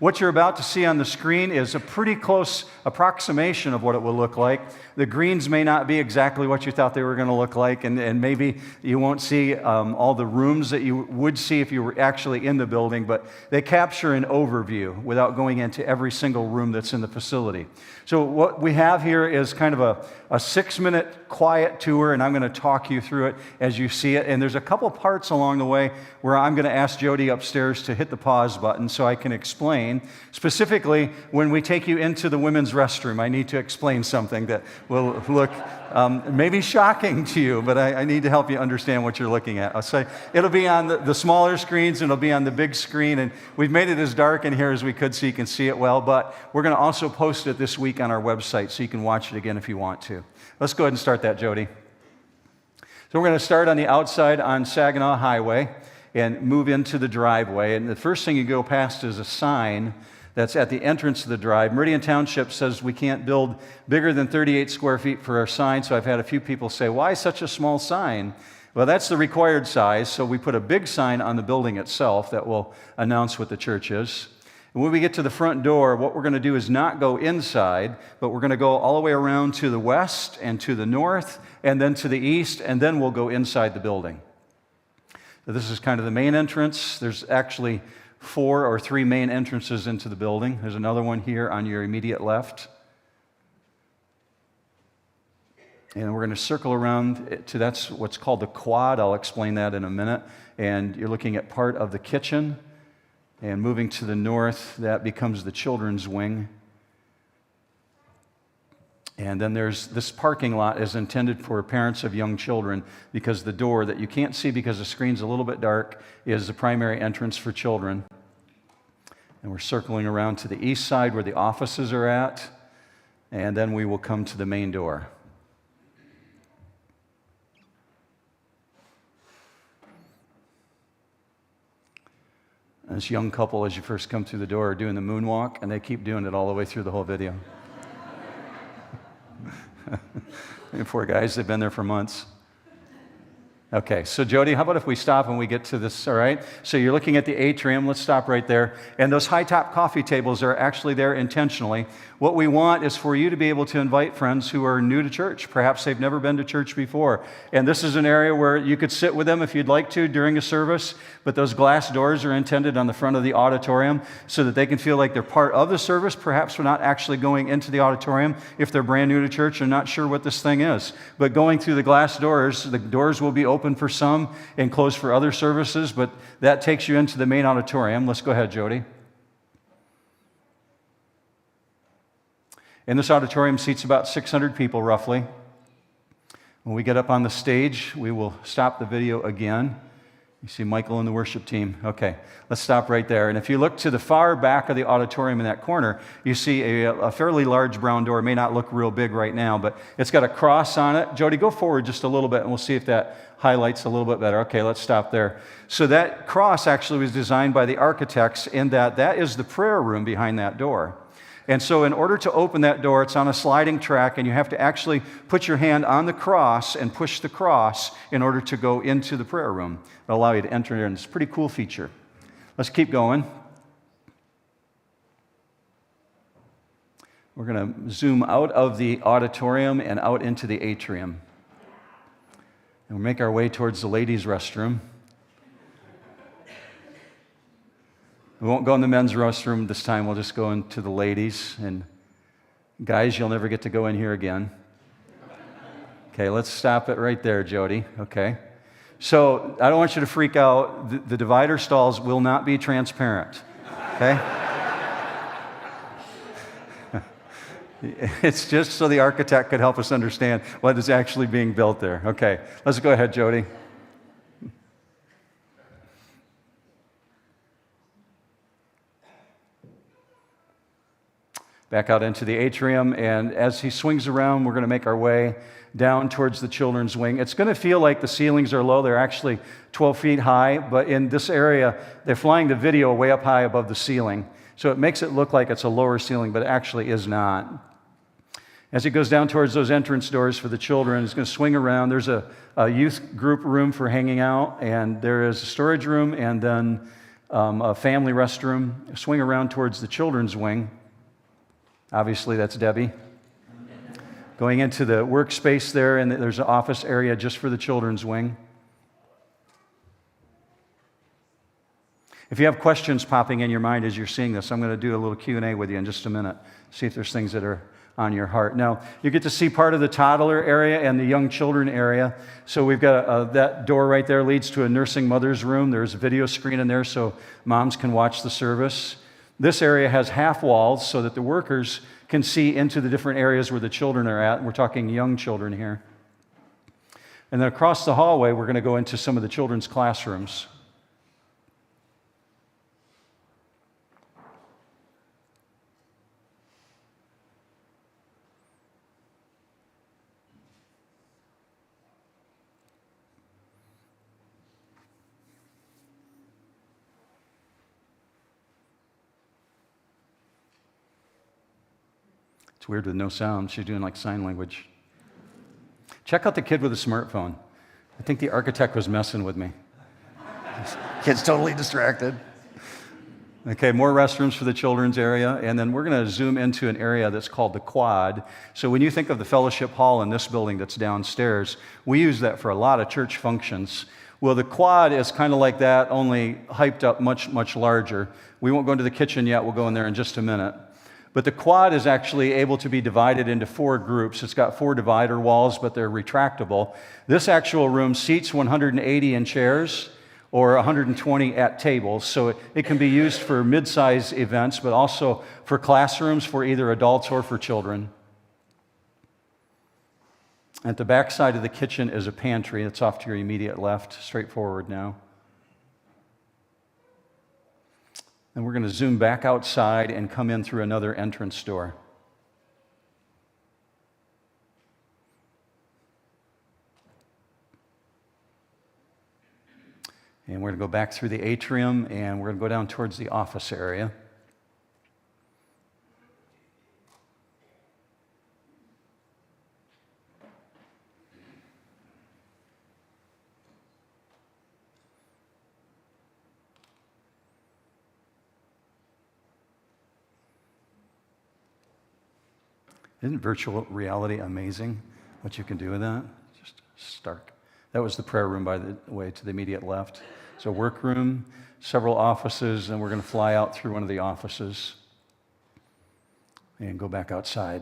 What you're about to see on the screen is a pretty close approximation of what it will look like. The greens may not be exactly what you thought they were going to look like, and maybe you won't see all the rooms that you would see if you were actually in the building, but they capture an overview without going into every single room that's in the facility. So what we have here is kind of a 6-minute quiet tour, and I'm going to talk you through it as you see it. And there's a couple parts along the way where I'm going to ask Jody upstairs to hit the pause button so I can explain. Specifically, when we take you into the women's restroom, I need to explain something that will look maybe shocking to you, but I need to help you understand what you're looking at. I'll say it'll be on the smaller screens, and it'll be on the big screen, and we've made it as dark in here as we could so you can see it well, but we're going to also post it this week on our website so you can watch it again if you want to. Let's go ahead and start that, Jody. So we're going to start on the outside on Saginaw Highway and move into the driveway, and the first thing you go past is a sign that's at the entrance of the drive. Meridian Township says we can't build bigger than 38 square feet for our sign, so I've had a few people say, why such a small sign? Well, that's the required size, so we put a big sign on the building itself that will announce what the church is. And when we get to the front door, what we're going to do is not go inside, but we're going to go all the way around to the west and to the north and then to the east, and then we'll go inside the building. So this is kind of the main entrance. There's actually 4 or 3 main entrances into the building. There's another one here on your immediate left. And we're going to circle around to that's what's called the quad. I'll explain that in a minute. And you're looking at part of the kitchen. And moving to the north, that becomes the children's wing. And then there's this parking lot is intended for parents of young children because the door that you can't see because the screen's a little bit dark is the primary entrance for children. And we're circling around to the east side where the offices are at, and then we will come to the main door. And this young couple, as you first come through the door, are doing the moonwalk, and they keep doing it all the way through the whole video. Poor guys, they've been there for months. Okay, so Jody, how about if we stop and we get to this, all right? So you're looking at the atrium. Let's stop right there. And those high-top coffee tables are actually there intentionally. What we want is for you to be able to invite friends who are new to church. Perhaps they've never been to church before. And this is an area where you could sit with them if you'd like to during a service, but those glass doors are intended on the front of the auditorium so that they can feel like they're part of the service. Perhaps we're not actually going into the auditorium if they're brand new to church and not sure what this thing is. But going through the glass doors, the doors will be open for some and closed for other services, but that takes you into the main auditorium. Let's go ahead, Jody. And this auditorium seats about 600 people, roughly. When we get up on the stage, we will stop the video again. You see Michael and the worship team. Okay, let's stop right there. And if you look to the far back of the auditorium in that corner, you see a fairly large brown door. It may not look real big right now, but it's got a cross on it. Jody, go forward just a little bit, and we'll see if that highlights a little bit better. Okay, let's stop there. So that cross actually was designed by the architects in that is the prayer room behind that door. And so in order to open that door, it's on a sliding track, and you have to actually put your hand on the cross and push the cross in order to go into the prayer room. It'll allow you to enter there, and it's a pretty cool feature. Let's keep going. We're going to zoom out of the auditorium and out into the atrium. And we'll make our way towards the ladies' restroom. We won't go in the men's restroom this time. We'll just go into the ladies. And guys, you'll never get to go in here again. Okay, let's stop it right there, Jody. Okay. So I don't want you to freak out. The divider stalls will not be transparent. Okay? It's just so the architect could help us understand what is actually being built there. Okay, let's go ahead, Jody. Back out into the atrium, and as he swings around, we're going to make our way down towards the children's wing. It's going to feel like the ceilings are low. They're actually 12 feet high, but in this area, they're flying the video way up high above the ceiling. So it makes it look like it's a lower ceiling, but it actually is not. As it goes down towards those entrance doors for the children, it's going to swing around. There's a youth group room for hanging out, and there is a storage room, and then a family restroom. Swing around towards the children's wing. Obviously, that's Debbie. Going into the workspace there, and there's an office area just for the children's wing. If you have questions popping in your mind as you're seeing this, I'm going to do a little Q&A with you in just a minute, see if there's things that are on your heart. Now, you get to see part of the toddler area and the young children area. So we've got that door right there leads to a nursing mother's room. There's a video screen in there so moms can watch the service. This area has half walls so that the workers can see into the different areas where the children are at. We're talking young children here. And then across the hallway, we're going to go into some of the children's classrooms. It's weird with no sound. She's doing like sign language. Check out the kid with a smartphone. I think the architect was messing with me. Kid's totally distracted. Okay, more restrooms for the children's area, and then we're going to zoom into an area that's called the quad. So when you think of the fellowship hall in this building that's downstairs, we use that for a lot of church functions. Well, the quad is kind of like that, only hyped up much, much larger. We won't go into the kitchen yet. We'll go in there in just a minute. But the quad is actually able to be divided into 4 groups. It's got 4 divider walls, but they're retractable. This actual room seats 180 in chairs or 120 at tables. So it can be used for mid-size events, but also for classrooms for either adults or for children. At the back side of the kitchen is a pantry. It's off to your immediate left, straightforward now. And we're going to zoom back outside and come in through another entrance door. And we're going to go back through the atrium, and we're going to go down towards the office area. Isn't virtual reality amazing, what you can do with that? Just stark. That was the prayer room, by the way, to the immediate left. It's a workroom, several offices, and we're going to fly out through one of the offices and go back outside.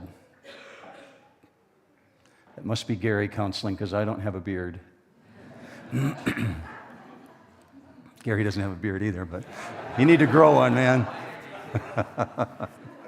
It must be Gary counseling, because I don't have a beard. Gary doesn't have a beard either, but you need to grow one, man.